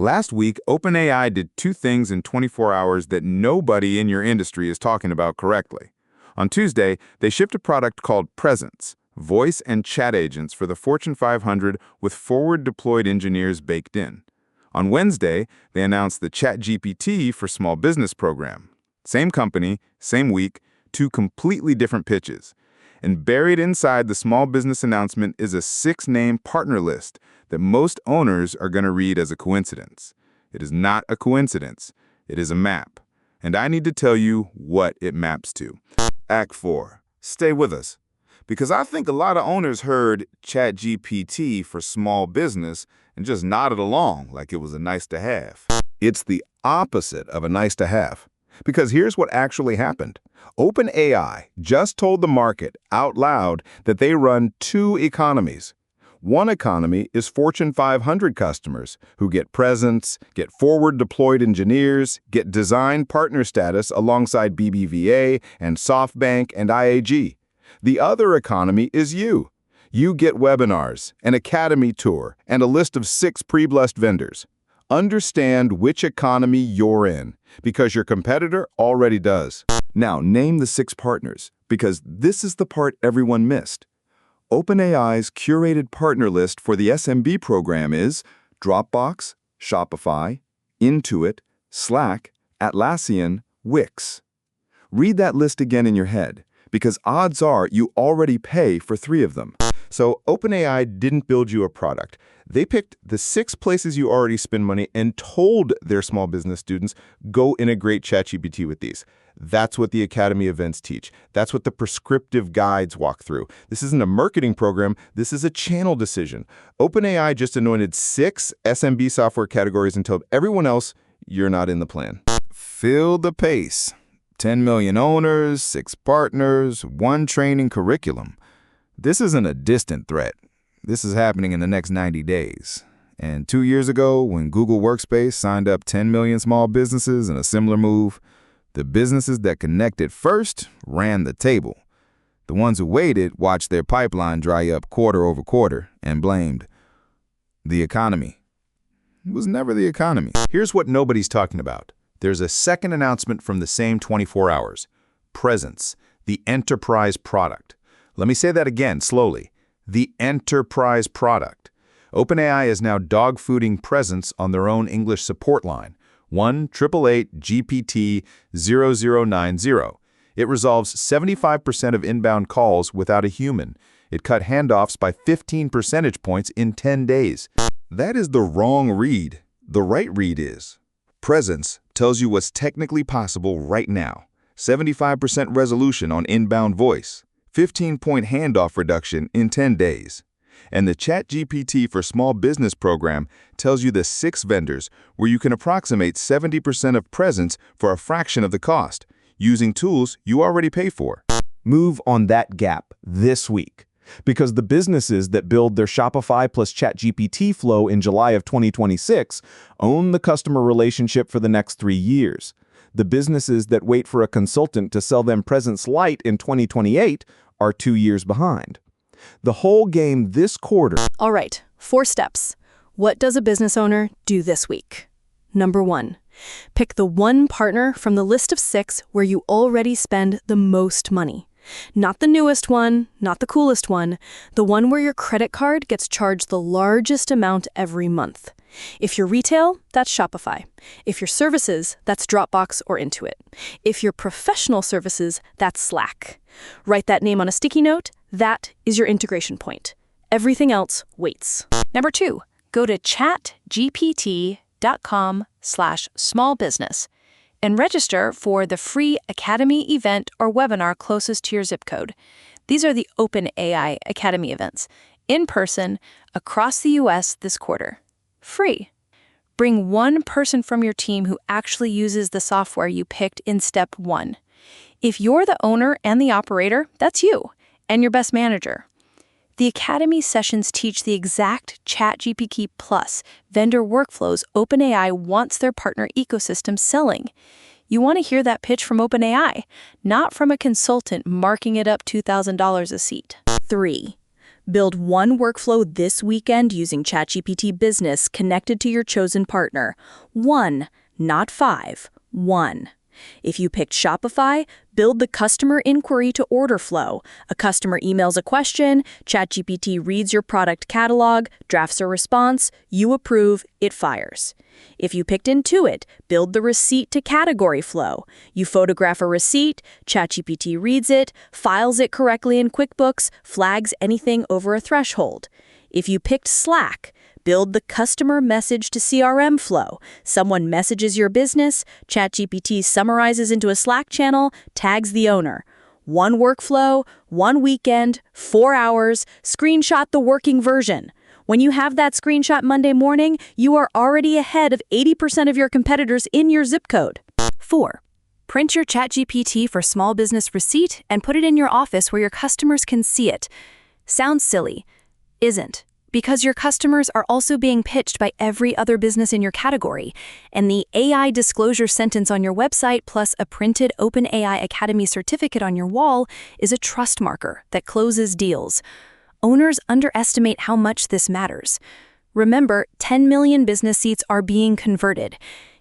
Last week, OpenAI did two things in 24 hours that nobody in your industry is talking about correctly. On Tuesday, they shipped a product called Presence, voice and chat agents for the Fortune 500 with forward-deployed engineers baked in. On Wednesday, they announced the ChatGPT for Small Business program. Same company, same week, two completely different pitches. And buried inside the small business announcement is a 6-name partner list that most owners are going to read as a coincidence. It is not a coincidence. It is a map. And I need to tell you what it maps to. Act 4. Stay with us. Because I think a lot of owners heard ChatGPT for small business and just nodded along like it was a nice to have. It's the opposite of a nice to have. Because here's what actually happened. OpenAI just told the market out loud that they run two economies. One economy is Fortune 500 customers who get Presence, get forward-deployed engineers, get design partner status alongside BBVA and SoftBank and IAG. The other economy is you. You get webinars, an academy tour, and a list of 6 pre-blessed vendors. Understand which economy you're in, because your competitor already does. Now, name the 6 partners, because this is the part everyone missed. OpenAI's curated partner list for the SMB program is Dropbox, Shopify, Intuit, Slack, Atlassian, Wix. Read that list again in your head, because odds are you already pay for 3 of them. So OpenAI didn't build you a product. They picked the 6 places you already spend money and told their small business students, go integrate ChatGPT with these. That's what the Academy events teach. That's what the prescriptive guides walk through. This isn't a marketing program. This is a channel decision. OpenAI just anointed 6 SMB software categories and told everyone else, you're not in the plan. Feel the pace. 10 million owners, 6 partners, 1 training curriculum. This isn't a distant threat. This is happening in the next 90 days. And 2 years ago, when Google Workspace signed up 10 million small businesses in a similar move, the businesses that connected first ran the table. The ones who waited watched their pipeline dry up quarter over quarter and blamed the economy. It was never the economy. Here's what nobody's talking about. There's a second announcement from the same 24 hours. Presence, the enterprise product. Let me say that again slowly. The enterprise product. OpenAI is now dogfooding Presence on their own English support line. 1-888-GPT-0090. It resolves 75% of inbound calls without a human. It cut handoffs by 15 percentage points in 10 days. That is the wrong read. The right read is, Presence tells you what's technically possible right now. 75% resolution on inbound voice. 15-point handoff reduction in 10 days. And the ChatGPT for Small Business program tells you the 6 vendors where you can approximate 70% of Presence for a fraction of the cost, using tools you already pay for. Move on that gap this week, because the businesses that build their Shopify plus ChatGPT flow in July of 2026 own the customer relationship for the next 3 years. The businesses that wait for a consultant to sell them Presence Lite in 2028 are 2 years behind. The whole game this quarter. All right, 4 steps. What does a business owner do this week? Number 1, pick the one partner from the list of 6 where you already spend the most money. Not the newest one, not the coolest one, the one where your credit card gets charged the largest amount every month. If you're retail, that's Shopify. If you're services, that's Dropbox or Intuit. If you're professional services, that's Slack. Write that name on a sticky note. That is your integration point. Everything else waits. Number 2, go to chatgpt.com/smallbusiness and register for the free Academy event or webinar closest to your zip code. These are the OpenAI Academy events, in person, across the US this quarter. Free. Bring one person from your team who actually uses the software you picked in step 1. If you're the owner and the operator, that's you and your best manager. The Academy sessions teach the exact ChatGPT Plus vendor workflows OpenAI wants their partner ecosystem selling. You want to hear that pitch from OpenAI, not from a consultant marking it up $2,000 a seat. 3. Build one workflow this weekend using ChatGPT Business connected to your chosen partner. One, not five. One. If you picked Shopify, build the customer inquiry to order flow. A customer emails a question, ChatGPT reads your product catalog, drafts a response, you approve, it fires. If you picked Intuit, build the receipt to category flow. You photograph a receipt, ChatGPT reads it, files it correctly in QuickBooks, flags anything over a threshold. If you picked Slack, build the customer message to CRM flow. Someone messages your business, ChatGPT summarizes into a Slack channel, tags the owner. One workflow, one weekend, 4 hours, screenshot the working version. When you have that screenshot Monday morning, you are already ahead of 80% of your competitors in your zip code. 4. Print your ChatGPT for small business receipt and put it in your office where your customers can see it. Sounds silly. Isn't. Because your customers are also being pitched by every other business in your category, and the AI disclosure sentence on your website plus a printed OpenAI Academy certificate on your wall is a trust marker that closes deals. Owners underestimate how much this matters. Remember, 10 million business seats are being converted.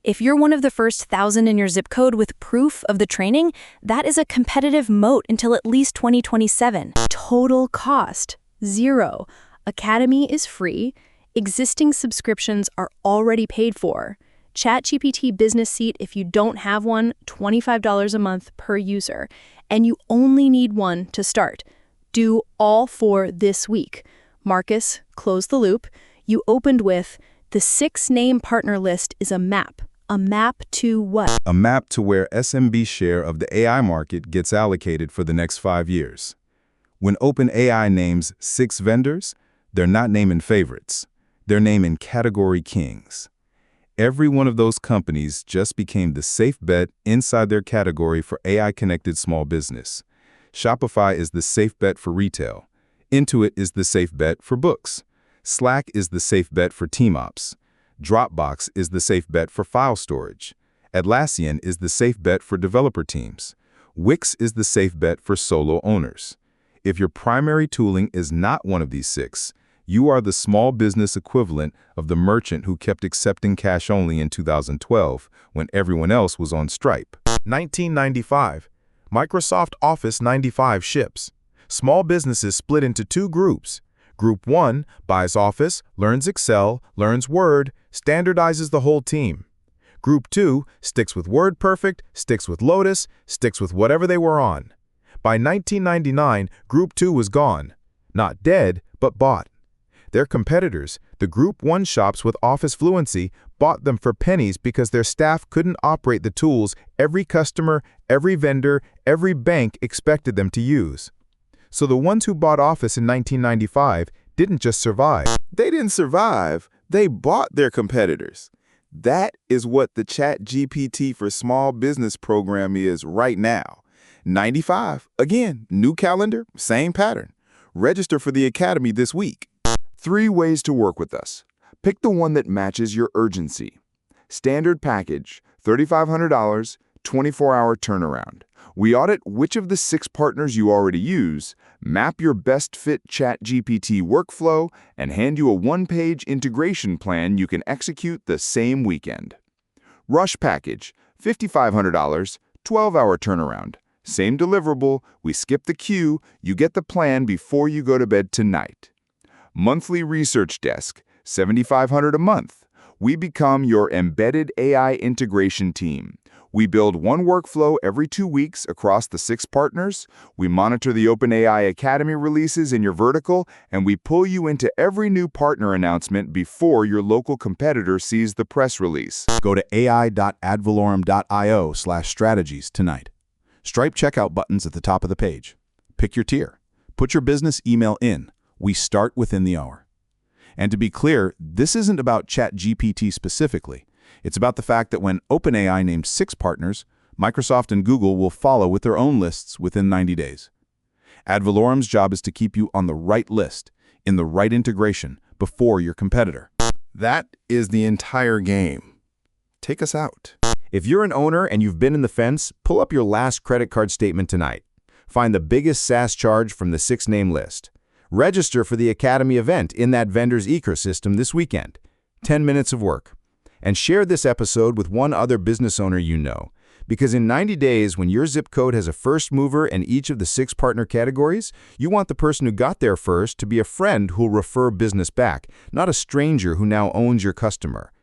If you're one of the first 1,000 in your zip code with proof of the training, that is a competitive moat until at least 2027. Total cost, 0. Academy is free. Existing subscriptions are already paid for. ChatGPT Business Seat, if you don't have one, $25 a month per user. And you only need one to start. Do all 4 this week. Marcus, close the loop. You opened with, the 6-name partner list is a map. A map to what? A map to where SMB share of the AI market gets allocated for the next 5 years. When OpenAI names 6 vendors, they're not naming favorites. They're naming category kings. Every one of those companies just became the safe bet inside their category for AI-connected small business. Shopify is the safe bet for retail. Intuit is the safe bet for books. Slack is the safe bet for team ops. Dropbox is the safe bet for file storage. Atlassian is the safe bet for developer teams. Wix is the safe bet for solo owners. If your primary tooling is not one of these 6, you are the small business equivalent of the merchant who kept accepting cash only in 2012 when everyone else was on Stripe. 1995. Microsoft Office 95 ships. Small businesses split into 2 groups. Group 1 buys Office, learns Excel, learns Word, standardizes the whole team. Group 2 sticks with WordPerfect, sticks with Lotus, sticks with whatever they were on. By 1999, Group 2 was gone. Not dead, but bought. Their competitors, the Group 1 shops with Office fluency, bought them for pennies because their staff couldn't operate the tools every customer, every vendor, every bank expected them to use. So the ones who bought Office in 1995 didn't just survive. They didn't survive, they bought their competitors. That is what the ChatGPT for Small Business program is right now. 95, again, new calendar, same pattern. Register for the Academy this week. 3 ways to work with us. Pick the one that matches your urgency. Standard package, $3,500, 24-hour turnaround. We audit which of the 6 partners you already use, map your best fit ChatGPT workflow, and hand you a 1-page integration plan you can execute the same weekend. Rush package, $5,500, 12-hour turnaround. Same deliverable, we skip the queue, you get the plan before you go to bed tonight. Monthly research desk, $7,500 a month. We become your embedded AI integration team. We build one workflow every 2 weeks across the 6 partners. We monitor the OpenAI Academy releases in your vertical, and we pull you into every new partner announcement before your local competitor sees the press release. Go to ai.advalorem.io/strategies tonight. Stripe checkout buttons at the top of the page. Pick your tier. Put your business email in. We start within the hour. And to be clear, this isn't about ChatGPT specifically. It's about the fact that when OpenAI named 6 partners, Microsoft and Google will follow with their own lists within 90 days. AdValorem's job is to keep you on the right list, in the right integration, before your competitor. That is the entire game. Take us out. If you're an owner and you've been in the fence, pull up your last credit card statement tonight. Find the biggest SaaS charge from the 6-name list. Register for the Academy event in that vendor's ecosystem this weekend. 10 minutes of work. And share this episode with one other business owner you know. Because in 90 days, when your zip code has a first mover in each of the 6 partner categories, you want the person who got there first to be a friend who'll refer business back, not a stranger who now owns your customer.